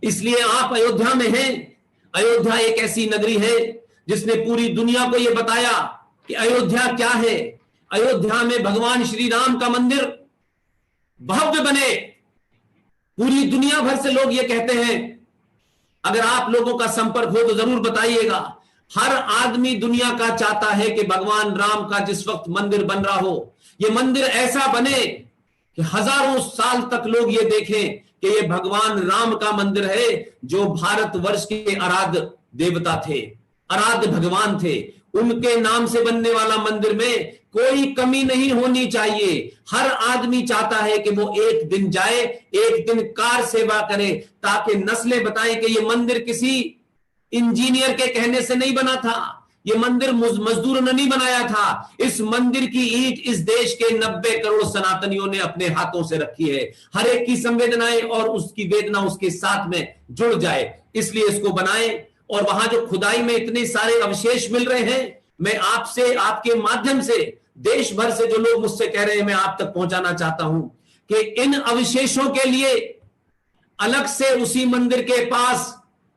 इसलिए आप अयोध्या में हैं। अयोध्या एक ऐसी नगरी है जिसने पूरी दुनिया को यह बताया कि अयोध्या क्या है। अयोध्या में भगवान श्री राम का मंदिर भव्य बने। पूरी दुनिया भर से लोग ये कहते हैं, अगर आप लोगों का संपर्क हो तो जरूर बताइएगा। हर आदमी दुनिया का चाहता है कि भगवान राम का जिस वक्त मंदिर बन रहा हो, यह मंदिर ऐसा बने कि हजारों साल तक लोग ये देखें कि ये भगवान राम का मंदिर है, जो भारतवर्ष के आराध्य देवता थे, आराध्य भगवान थे। उनके नाम से बनने वाला मंदिर में कोई कमी नहीं होनी चाहिए। हर आदमी चाहता है कि वो एक दिन जाए, एक दिन कार सेवा करे, ताकि नस्लें बताएं कि ये मंदिर किसी इंजीनियर के कहने से नहीं बना था, ये मंदिर मजदूरों ने नहीं बनाया था। इस मंदिर की ईंट इस देश के 90 करोड़ सनातनियों ने अपने हाथों से रखी है। हर एक की संवेदनाएं और उसकी वेदना उसके साथ में जुड़ जाए, इसलिए इसको बनाएं। और वहां जो खुदाई में इतने सारे अवशेष मिल रहे हैं, मैं आपसे, आपके माध्यम से, देश भर से जो लोग मुझसे कह रहे हैं, मैं आप तक पहुंचाना चाहता हूं कि इन अवशेषों के लिए अलग से उसी मंदिर के पास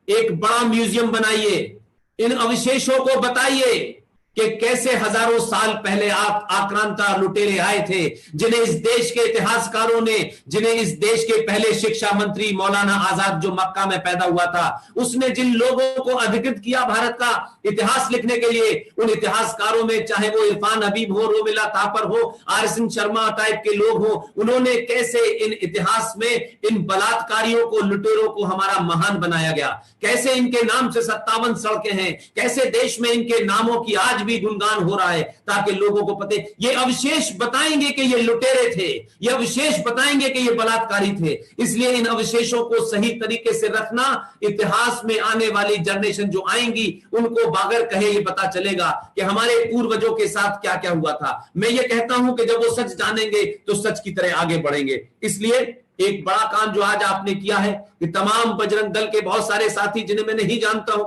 एक बड़ा म्यूजियम बनाइए। इन अवशेषों को बताइए कि कैसे हजारों साल पहले आक्रांता लुटेरे आए थे, जिन्हें इस देश के इतिहासकारों ने, जिन्हें इस देश के पहले शिक्षा मंत्री मौलाना आजाद जो मक्का में पैदा हुआ था, उसने जिन लोगों को अधिकृत किया भारत का इतिहास लिखने के लिए, उन इतिहासकारों में चाहे वो इरफान हबीब हो, रोमिला थापर हो, आर.एस. शर्मा टाइप के लोग हो, उन्होंने कैसे इन इतिहास में इन बलात्कारियों को, लुटेरों को हमारा महान बनाया गया, कैसे इनके नाम से 57 सड़कें हैं, कैसे देश में इनके नामों की आज भी गुणगान हो रहा है, ताकि लोगों को पता। ये अवशेष बताएंगे कि ये लुटेरे थे, ये अवशेष बताएंगे कि ये बलात्कारी थे। इसलिए इन अवशेषों को सही तरीके से रखना, इतिहास में आने वाली जनरेशन जो आएंगी उनको बगैर कहे ये पता चलेगा कि हमारे पूर्वजों के साथ क्या क्या हुआ था। मैं ये कहता हूं कि जब वो सच जानेंगे तो सच की तरह आगे बढ़ेंगे। इसलिए एक बड़ा काम जो आज आपने किया है कि तमाम बजरंग दल के बहुत सारे साथी जिन्हें मैं नहीं जानता हूं,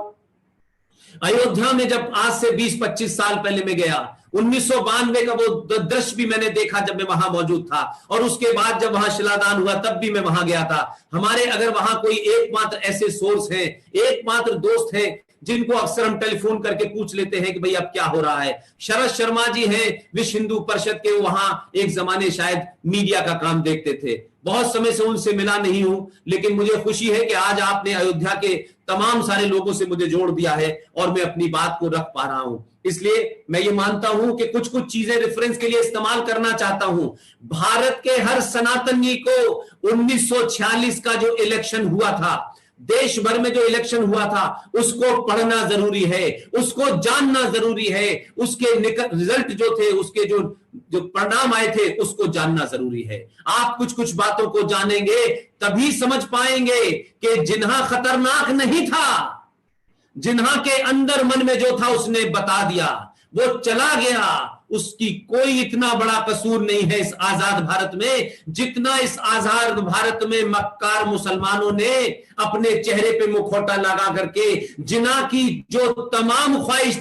अयोध्या में जब आज से 20-25 साल पहले मैं गया, 1992 का वो दृश्य भी मैंने देखा जब मैं वहां मौजूद था, और उसके बाद जब वहां शिलादान हुआ तब भी मैं वहां गया था। हमारे अगर वहां कोई एकमात्र ऐसे सोर्स हैं, एकमात्र दोस्त हैं जिनको अक्सर हम टेलीफोन करके पूछ लेते हैं कि भाई अब क्या हो रहा है, शरद शर्मा जी हैं, विश्व हिंदू परिषद के, वहां एक जमाने शायद मीडिया का काम देखते थे। बहुत समय से उनसे मिला नहीं हूं, लेकिन मुझे खुशी है कि आज आपने अयोध्या के तमाम सारे लोगों से मुझे जोड़ दिया है और मैं अपनी बात को रख पा रहा हूं। इसलिए मैं ये मानता हूं कि कुछ कुछ चीजें रेफरेंस के लिए इस्तेमाल करना चाहता हूं। भारत के हर सनातनी को 1946 का जो इलेक्शन हुआ था, देश भर में जो इलेक्शन हुआ था, उसको पढ़ना जरूरी है, उसको जानना जरूरी है, उसके रिजल्ट जो थे, उसके जो परिणाम आए थे, उसको जानना जरूरी है। आप कुछ कुछ बातों को जानेंगे तभी समझ पाएंगे कि जिन्हा खतरनाक नहीं था, जिन्हा के अंदर मन में जो था उसने बता दिया, वो चला गया, उसकी कोई इतना बड़ा कसूर नहीं है इस आजाद भारत में, जितना इस आजाद भारत में मक्कार मुसलमानों ने अपने चेहरे पे मुखौटा लगा करके जिना की जो तमाम ख्वाहिश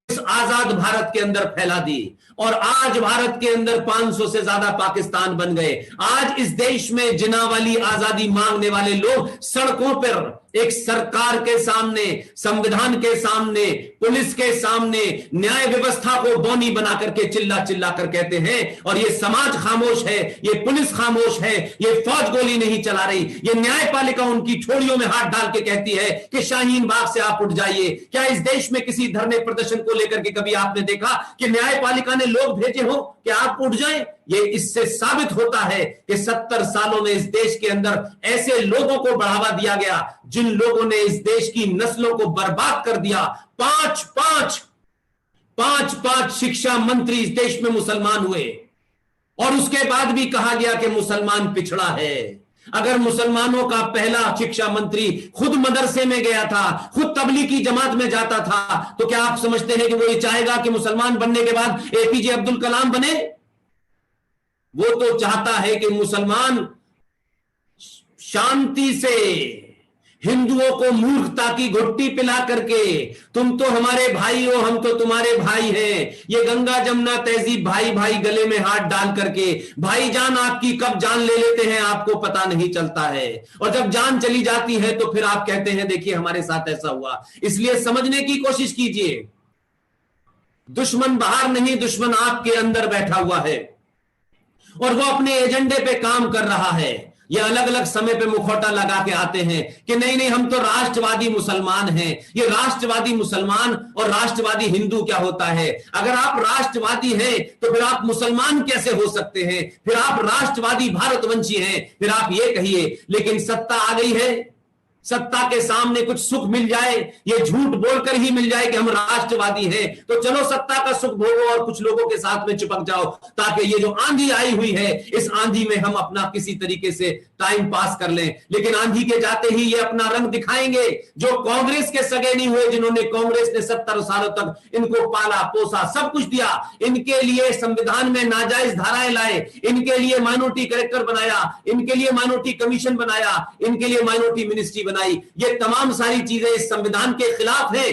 इस आजाद भारत के अंदर फैला दी। और आज भारत के अंदर 500 से ज्यादा पाकिस्तान बन गए। आज इस देश में जिना वाली आजादी मांगने वाले लोग सड़कों पर एक सरकार के सामने, संविधान के सामने, पुलिस के सामने, न्याय व्यवस्था को बौनी बना करके चिल्ला चिल्ला कर कहते हैं, और ये समाज खामोश है, ये पुलिस खामोश है, ये फौज गोली नहीं चला रही, ये न्यायपालिका उनकी ठोड़ियों में हाथ डाल के कहती है कि शाहीन बाग से आप उठ जाइए। क्या इस देश में किसी धरने प्रदर्शन को लेकर के कभी आपने देखा कि न्यायपालिका ने लोग भेजे हो कि आप उठ जाएं? ये इससे साबित होता है कि 70 सालों में इस देश के अंदर ऐसे लोगों को बढ़ावा दिया गया जिन लोगों ने इस देश की नस्लों को बर्बाद कर दिया। पांच शिक्षा मंत्री इस देश में मुसलमान हुए, और उसके बाद भी कहा गया कि मुसलमान पिछड़ा है। अगर मुसलमानों का पहला शिक्षा मंत्री खुद मदरसे में गया था, खुद तबलीगी जमात में जाता था, तो क्या आप समझते हैं कि वो ये चाहेगा कि मुसलमान बनने के बाद एपीजे अब्दुल कलाम बने? वो तो चाहता है कि मुसलमान शांति से, हिंदुओं को मूर्खता की घुट्टी पिला करके, तुम तो हमारे भाई हो, हम तो तुम्हारे भाई हैं, ये गंगा जमुना तहजीब, भाई भाई गले में हाथ डाल करके भाईजान आपकी कब जान ले लेते हैं आपको पता नहीं चलता है, और जब जान चली जाती है तो फिर आप कहते हैं देखिए हमारे साथ ऐसा हुआ। इसलिए समझने की कोशिश कीजिए, दुश्मन बाहर नहीं, दुश्मन आपके अंदर बैठा हुआ है और वो अपने एजेंडे पे काम कर रहा है। ये अलग अलग समय पे मुखौटा लगा के आते हैं कि नहीं नहीं हम तो राष्ट्रवादी मुसलमान हैं। ये राष्ट्रवादी मुसलमान और राष्ट्रवादी हिंदू क्या होता है? अगर आप राष्ट्रवादी हैं तो फिर आप मुसलमान कैसे हो सकते हैं? फिर आप राष्ट्रवादी भारतवंशी हैं, फिर आप ये कहिए। लेकिन सत्ता आ गई है, सत्ता के सामने कुछ सुख मिल जाए, ये झूठ बोलकर ही मिल जाए कि हम राष्ट्रवादी हैं, तो चलो सत्ता का सुख भोगो और कुछ लोगों के साथ में चिपक जाओ, ताकि ये जो आंधी आई हुई है इस आंधी में हम अपना किसी तरीके से टाइम पास कर लें। लेकिन आंधी के जाते ही ये अपना रंग दिखाएंगे। जो कांग्रेस के सगे नहीं हुए, जिन्होंने कांग्रेस ने 70 सालों तक इनको पाला पोसा, सब कुछ दिया, इनके लिए संविधान में नाजायज धाराएं लाए, इनके लिए माइनॉरिटी कलेक्टर बनाया, इनके लिए माइनॉरिटी कमीशन बनाया, इनके लिए माइनॉरिटी मिनिस्ट्री बनाई, ये तमाम सारी चीजें इस संविधान के खिलाफ है।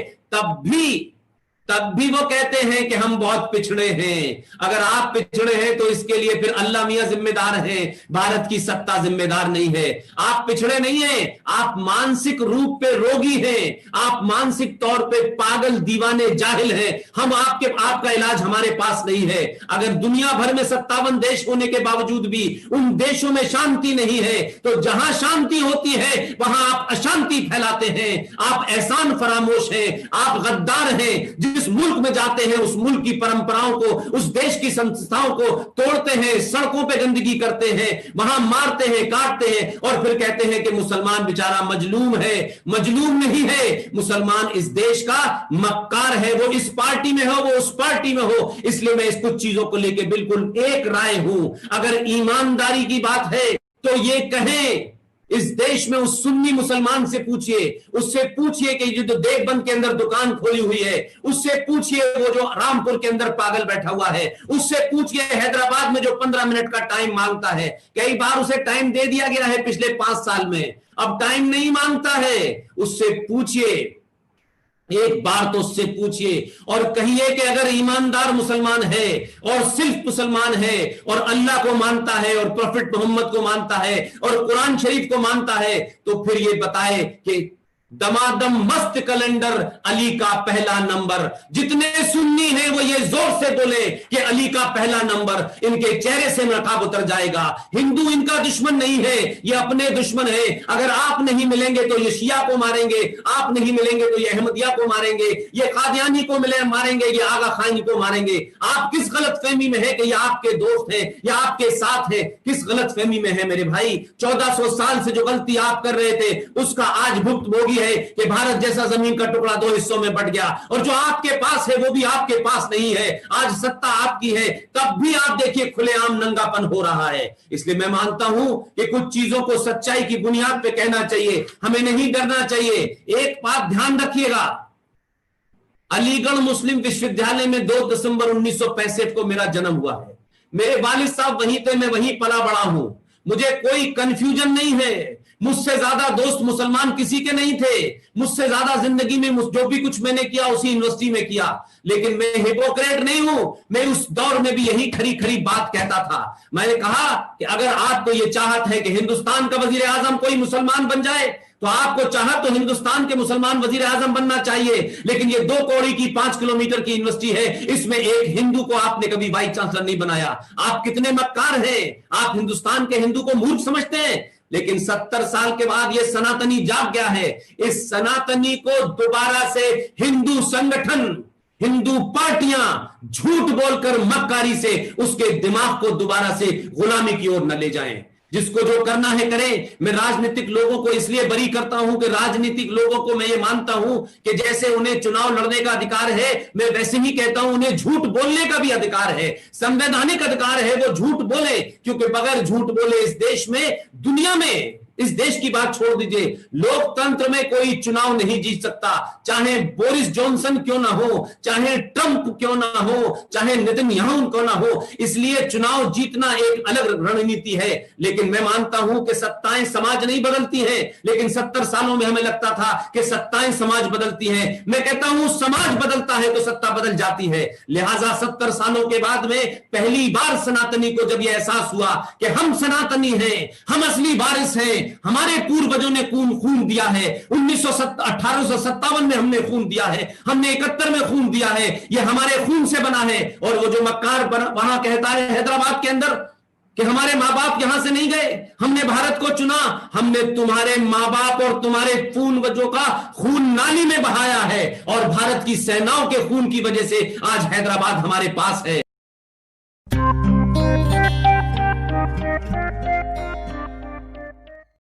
तब भी वो कहते हैं कि हम बहुत पिछड़े हैं। अगर आप पिछड़े हैं तो इसके लिए फिर अल्लाह मियां जिम्मेदार हैं, भारत की सत्ता जिम्मेदार नहीं है। आप पिछड़े नहीं हैं, आप मानसिक रूप पे रोगी हैं, आप मानसिक तौर पे पागल दीवाने जाहिल हैं। आपका इलाज हमारे पास नहीं है। अगर दुनिया भर में 57 देश होने के बावजूद भी उन देशों में शांति नहीं है, तो जहां शांति होती है वहां आप अशांति फैलाते हैं। आप एहसान फरामोश हैं, आप गद्दार हैं। जिस मुल्क में जाते हैं उस मुल्क की परंपराओं को, उस देश की संस्थाओं को तोड़ते हैं, सड़कों पे गंदगी करते हैं, वहां मारते हैं, काटते हैं और फिर कहते हैं कि मुसलमान बेचारा मजलूम है। मजलूम नहीं है, मुसलमान इस देश का मक्कार है। वो इस पार्टी में हो, वो उस पार्टी में हो। इसलिए मैं इस कुछ चीजों को लेकर बिल्कुल एक राय हूं। अगर ईमानदारी की बात है तो ये कहें, इस देश में उस सुन्नी मुसलमान से पूछिए, उससे पूछिए कि जो देवबंद के अंदर दुकान खोली हुई है, उससे पूछिए वो जो रामपुर के अंदर पागल बैठा हुआ है, उससे पूछिए हैदराबाद में जो 15 मिनट का टाइम मांगता है। कई बार उसे टाइम दे दिया गया है पिछले 5 साल में, अब टाइम नहीं मांगता है। उससे पूछिए, एक बार तो उससे पूछिए और कहिए कि अगर ईमानदार मुसलमान है और सिर्फ मुसलमान है और अल्लाह को मानता है और प्रॉफिट मोहम्मद को मानता है और कुरान शरीफ को मानता है, तो फिर ये बताए कि दमादम मस्त कैलेंडर अली का पहला नंबर। जितने सुन्नी हैं वो ये जोर से बोले कि अली का पहला नंबर, इनके चेहरे से नकाब उतर जाएगा। हिंदू इनका दुश्मन नहीं है, ये अपने दुश्मन है। अगर आप नहीं मिलेंगे तो ये शिया को मारेंगे, आप नहीं मिलेंगे तो ये अहमदिया को मारेंगे, ये कादियानी को मारेंगे, ये आगा खानी को मारेंगे। आप किस गलत फहमी में है कि ये आपके दोस्त हैं या आपके साथ है? किस गलत फहमी में है मेरे भाई? 1400 साल से जो गलती आप कर रहे थे उसका आज भुगतभोगी है कि भारत जैसा जमीन का टुकड़ा 2 हिस्सों में बट गया, और जो आपके पास है वो भी आपके पास नहीं है। आज सत्ता आपकी है, तब भी आप देखिए खुलेआम नंगापन हो रहा है। इसलिए मैं मानता हूं कि कुछ चीजों को सच्चाई की बुनियाद पे कहना चाहिए, हमें नहीं डरना चाहिए। एक बात ध्यान रखिएगा, अलीगढ़ मुस्लिम विश्वविद्यालय में 2 दिसंबर 1965 को मेरा जन्म हुआ है। मेरे वालिद साहब वहीं थे, मैं वहीं पला बड़ा हूं, मुझे कोई कंफ्यूजन नहीं है। मुझसे ज्यादा दोस्त मुसलमान किसी के नहीं थे, मुझसे ज्यादा जिंदगी में जो भी कुछ मैंने किया उसी यूनिवर्सिटी में किया। लेकिन मैं हिपोक्रेट नहीं हूं, मैं उस दौर में भी यही खरी खरी बात कहता था। मैंने कहा कि अगर आपको यह चाहत है कि हिंदुस्तान का वजीर आजम कोई मुसलमान बन जाए, तो आपको चाहत तो हिंदुस्तान के मुसलमान वजीर आजम बनना चाहिए। लेकिन ये 2 कौड़ी की 5 किलोमीटर की यूनिवर्सिटी है, इसमें एक हिंदू को आपने कभी वाइस चांसलर नहीं बनाया। आप कितने मक्कार हैं, आप हिंदुस्तान के हिंदू को मूर्ख समझते हैं। लेकिन 70 साल के बाद ये सनातनी जाग गया है। इस सनातनी को दोबारा से हिंदू संगठन, हिंदू पार्टियां झूठ बोलकर मक्कारी से उसके दिमाग को दोबारा से गुलामी की ओर न ले जाएं। जिसको जो करना है करें। मैं राजनीतिक लोगों को इसलिए बरी करता हूं कि राजनीतिक लोगों को मैं ये मानता हूं कि जैसे उन्हें चुनाव लड़ने का अधिकार है, मैं वैसे ही कहता हूं उन्हें झूठ बोलने का भी अधिकार है, संवैधानिक अधिकार है। वो झूठ बोले, क्योंकि बगैर झूठ बोले इस देश में, दुनिया में इस देश की बात छोड़ दीजिए, लोकतंत्र में कोई चुनाव नहीं जीत सकता, चाहे बोरिस जॉनसन क्यों ना हो, चाहे ट्रंप क्यों ना हो, चाहे नेतन्याहू क्यों ना हो। इसलिए चुनाव जीतना एक अलग रणनीति है। लेकिन मैं मानता हूं कि सत्ताएं समाज नहीं बदलती हैं, लेकिन 70 सालों में हमें लगता था कि सत्ताएं समाज बदलती हैं। मैं कहता हूं समाज बदलता है तो सत्ता बदल जाती है। लिहाजा 70 सालों के बाद में पहली बार सनातनी को जब यह एहसास हुआ कि हम सनातनी हैं, हम असली वारिस हैं, हमारे पूर्वजों ने खून दिया है, 1857 में हमने खून दिया है, हमने 71 में खून दिया है, यह हमारे खून से बना है। और वो जो मक्कार वहां कहता है हैदराबाद के अंदर कि हमारे मां बाप यहां से नहीं गए, हमने भारत को चुना, हमने तुम्हारे मां बाप और तुम्हारे पूर्वजों का खून नाली में बहाया है, और भारत की सेनाओं के खून की वजह से आज हैदराबाद हमारे पास है।